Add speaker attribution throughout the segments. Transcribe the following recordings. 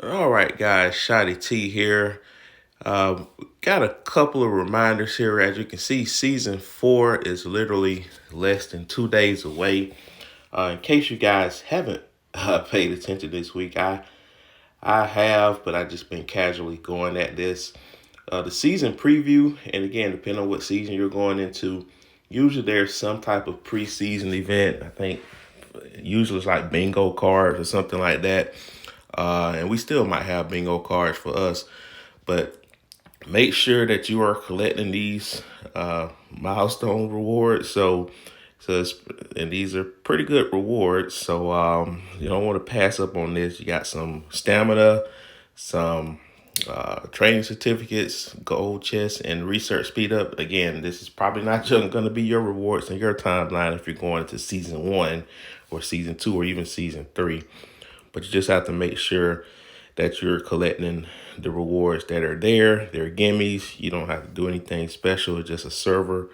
Speaker 1: All right, guys, Shotty T here. Got a couple of reminders here. As you can see, season four is literally less than 2 days away. In case you guys haven't paid attention this week, I have, but I just been casually going at this. The season preview, and again, depending on what season you're going into, usually there's some type of preseason event. I think usually it's like bingo cards or something like that. And we still might have bingo cards for us, but make sure that you are collecting these milestone rewards. And these are pretty good rewards. So you don't want to pass up on this. You got some stamina, some training certificates, gold chests, and research speed up. Again, this is probably not just going to be your rewards in your timeline if you're going to season one or season two or even season three. But you just have to make sure that you're collecting the rewards that are there. They're gimmies. You don't have to do anything special. It's just a server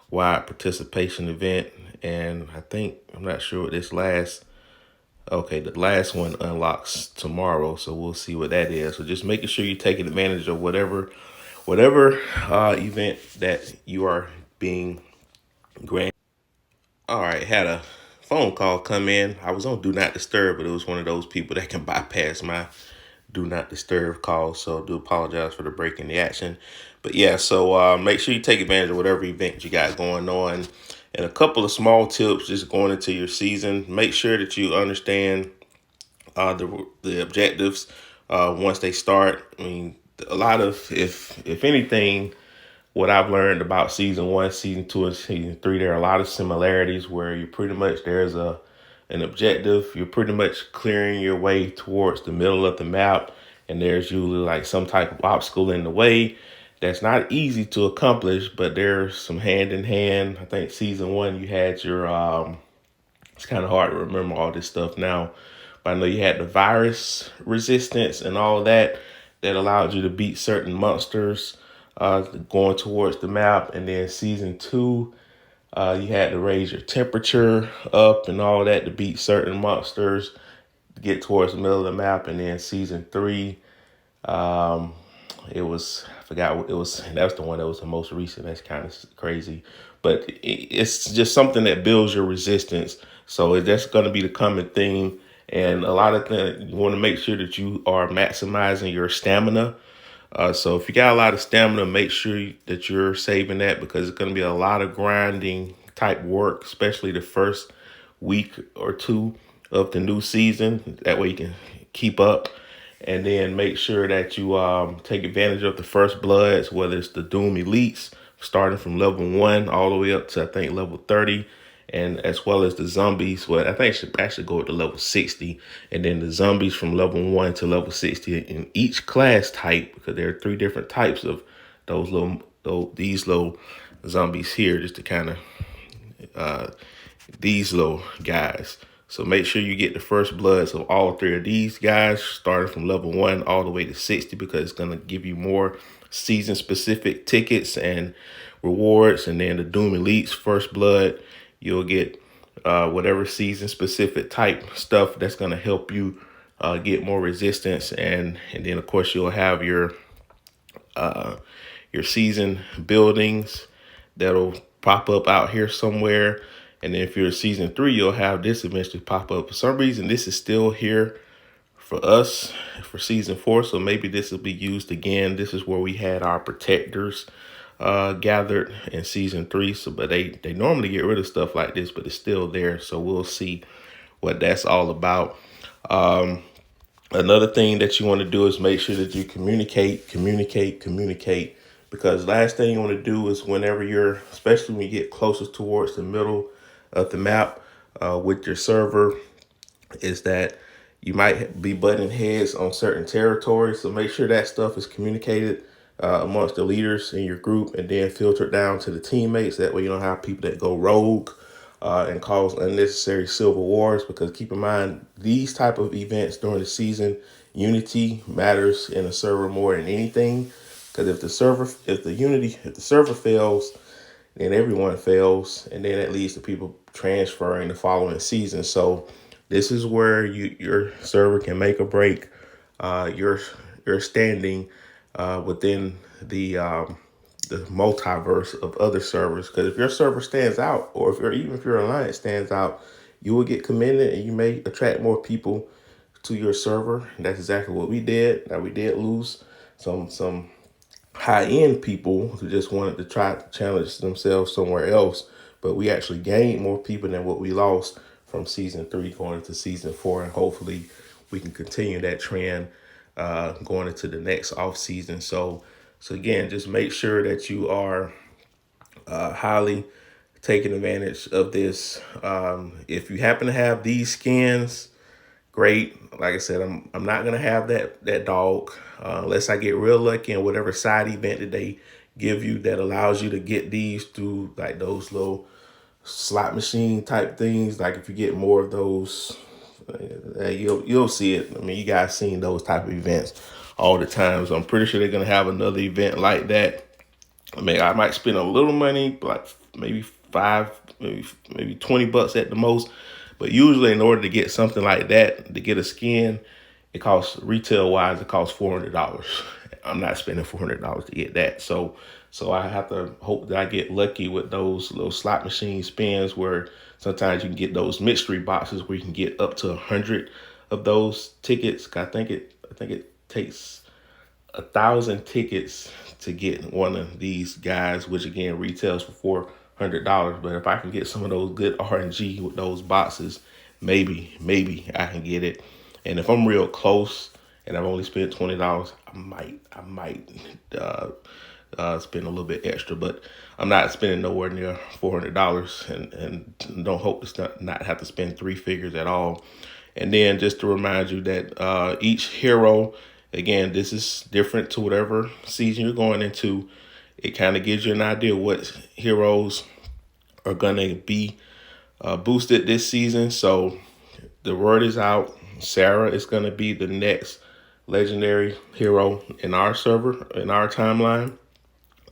Speaker 1: wide participation event. And I'm not sure what this last, okay, the last one unlocks tomorrow. So we'll see what that is. So just making sure you're taking advantage of whatever event that you are being granted. All right, had a phone call come in. I was on Do Not Disturb, but it was one of those people that can bypass my Do Not Disturb calls. So I do apologize for the break in the action. But yeah, so make sure you take advantage of whatever event you got going on. And a couple of small tips just going into your season. Make sure that you understand the objectives once they start. I mean, a lot of if anything, what I've learned about season one, season two, and season three, there are a lot of similarities where you pretty much there's an objective. You're pretty much clearing your way towards the middle of the map, and there's usually like some type of obstacle in the way that's not easy to accomplish, but there's some hand in hand. I think season one you had your it's kind of hard to remember all this stuff now, but I know you had the virus resistance and all that allowed you to beat certain monsters going towards the map. And then season two, you had to raise your temperature up and all that to beat certain monsters to get towards the middle of the map. And then season three, um, it was I forgot what it was. That's the one that was the most recent. That's kind of crazy, but it's just something that builds your resistance. So that's going to be the common theme. And a lot of things you want to make sure that you are maximizing your stamina. So if you got a lot of stamina, make sure that you're saving that because it's going to be a lot of grinding type work, especially the first week or two of the new season. That way you can keep up. And then make sure that you take advantage of the first bloods, whether it's the Doom Elites, starting from level 1 all the way up to, I think, level 30, and as well as the zombies. Well, I think it should actually go up to level 60, and then the zombies from level 1 to level 60 in each class type, because there are 3 different types of these little zombies here, just to kind of these little guys. So make sure you get the first bloods of all 3 of these guys, starting from level 1 all the way to 60, because it's going to give you more season specific tickets and rewards. And then the Doom Elites first blood, you'll get whatever season specific type stuff that's going to help you get more resistance. And then of course you'll have your season buildings that'll pop up out here somewhere. And then if you're a season 3, you'll have this eventually pop up. For some reason, this is still here for us for season 4. So maybe this will be used again. This is where we had our protectors gathered in season 3. So, but they normally get rid of stuff like this, but it's still there. So we'll see what that's all about. Another thing that you want to do is make sure that you communicate. Because last thing you want to do is whenever especially when you get closer towards the middle of the map with your server, is that you might be butting heads on certain territories. So make sure that stuff is communicated amongst the leaders in your group and then filtered down to the teammates. That way you don't have people that go rogue and cause unnecessary civil wars, because keep in mind these type of events during the season, unity matters in a server more than anything. Because if the server fails, then everyone fails, and then that leads to people transferring the following season. So this is where your server can make or break your standing within the multiverse of other servers. Because if your server stands out, or if your alliance stands out, you will get commended, and you may attract more people to your server. And that's exactly what we did. Now, we did lose some high end people who just wanted to try to challenge themselves somewhere else, but we actually gained more people than what we lost from season 3 going into season 4, and hopefully we can continue that trend going into the next off season. So again, just make sure that you are highly taking advantage of this. If you happen to have these skins, great. Like I said, I'm not gonna have that dog unless I get real lucky in whatever side event that they give you that allows you to get these through like those little slot machine type things. Like if you get more of those, you'll see it. I mean, you guys seen those type of events all the time. So I'm pretty sure they're gonna have another event like that. I mean, I might spend a little money, like maybe five, maybe $20 at the most. But usually, in order to get something like that, to get a skin, it costs retail wise, it costs $400. I'm not spending $400 to get that. So I have to hope that I get lucky with those little slot machine spins where sometimes you can get those mystery boxes where you can get up to 100 of those tickets. I think it takes 1,000 tickets to get one of these guys, which again retails for $400. But if I can get some of those good RNG with those boxes, maybe I can get it. And if I'm real close and I've only spent $20, I might spend a little bit extra, but I'm not spending nowhere near $400, and don't hope to not have to spend 3 figures at all. And then just to remind you that each hero, again, this is different to whatever season you're going into. It kind of gives you an idea what heroes are going to be boosted this season. So the word is out. Sarah is going to be the next legendary hero in our server, in our timeline.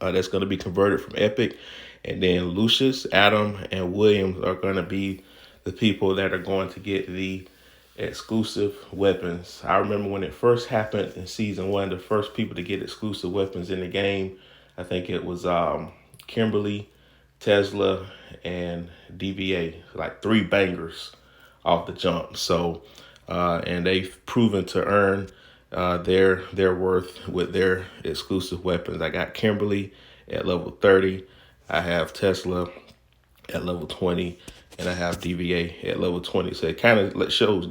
Speaker 1: That's going to be converted from Epic. And then Lucius, Adam, and Williams are going to be the people that are going to get the exclusive weapons. I remember when it first happened in season 1, the first people to get exclusive weapons in the game, I think it was Kimberly, Tesla, and DVA, like 3 bangers off the jump. So, and they've proven to earn their worth with their exclusive weapons. I got Kimberly at level 30. I have Tesla at level 20, and I have DVA at level 20. So it kind of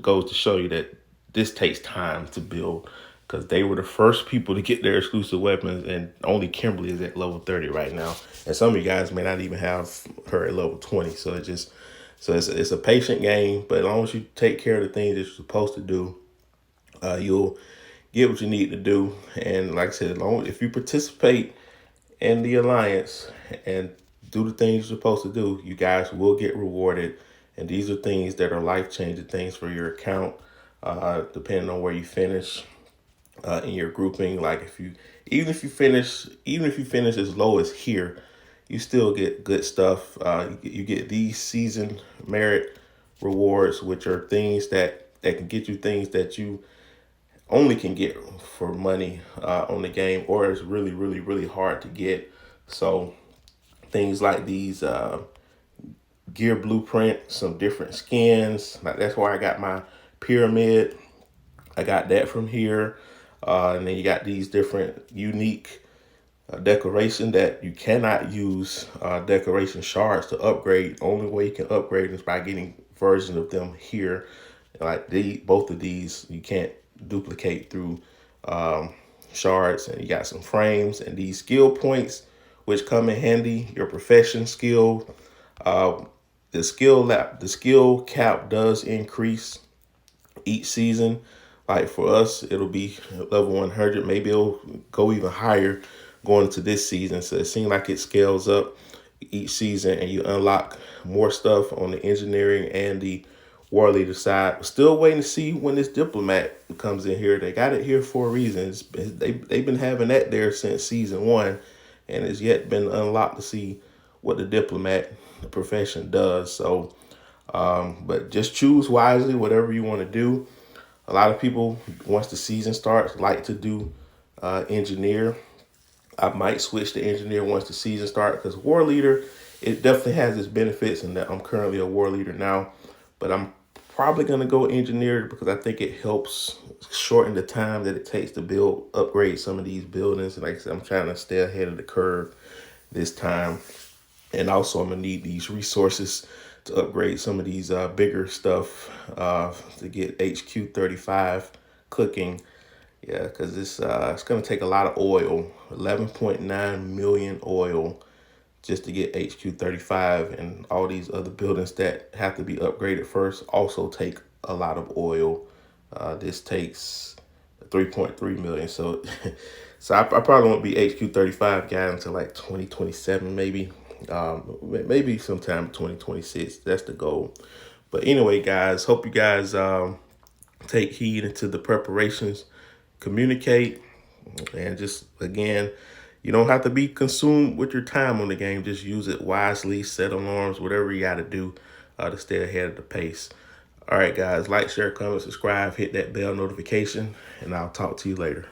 Speaker 1: goes to show you that this takes time to build, because they were the first people to get their exclusive weapons, and only Kimberly is at level 30 right now. And some of you guys may not even have her at level 20. So it's a patient game, but as long as you take care of the things that you're supposed to do, you'll get what you need to do. And like I said, if you participate in the alliance and do the things you're supposed to do, you guys will get rewarded. And these are things that are life-changing things for your account, depending on where you finish in your grouping. Like even if you finish as low as here, you still get good stuff. You get these season merit rewards, which are things that can get you things that you only can get for money on the game, or it's really, really, really hard to get. So things like these gear blueprint, some different skins. Like that's where I got my pyramid. I got that from here. And then you got these different unique decoration that you cannot use decoration shards to upgrade. Only way you can upgrade is by getting versions of them here. Like both of these, you can't duplicate through shards. And you got some frames and these skill points, which come in handy. Your profession skill, the skill cap does increase each season. Like for us, it'll be level 100. Maybe it'll go even higher going into this season. So it seems like it scales up each season, and you unlock more stuff on the engineering and the war leader side. Still waiting to see when this diplomat comes in here. They got it here for a reason. They've been having that there since season 1, and it's yet been unlocked to see what the diplomat profession does. So, but just choose wisely, whatever you want to do. A lot of people, once the season starts, like to do engineer. I might switch to engineer once the season starts, because war leader, it definitely has its benefits, and that I'm currently a war leader now, but I'm probably going to go engineer because I think it helps shorten the time that it takes to upgrade some of these buildings. And like I said, I'm trying to stay ahead of the curve this time. And also I'm gonna need these resources to upgrade some of these bigger stuff to get HQ 35 cooking. Yeah, because it's gonna take a lot of oil, 11.9 million oil just to get HQ 35, and all these other buildings that have to be upgraded first also take a lot of oil. This takes 3.3 million. So so I probably won't be HQ 35 guy until like 2027 maybe. Maybe sometime 2026. That's the goal. But anyway, guys, hope you guys take heed into the preparations, communicate, and just again, you don't have to be consumed with your time on the game. Just use it wisely, set alarms, whatever you got to do to stay ahead of the pace. All right, guys, like, share, comment, subscribe, hit that bell notification, and I'll talk to you later.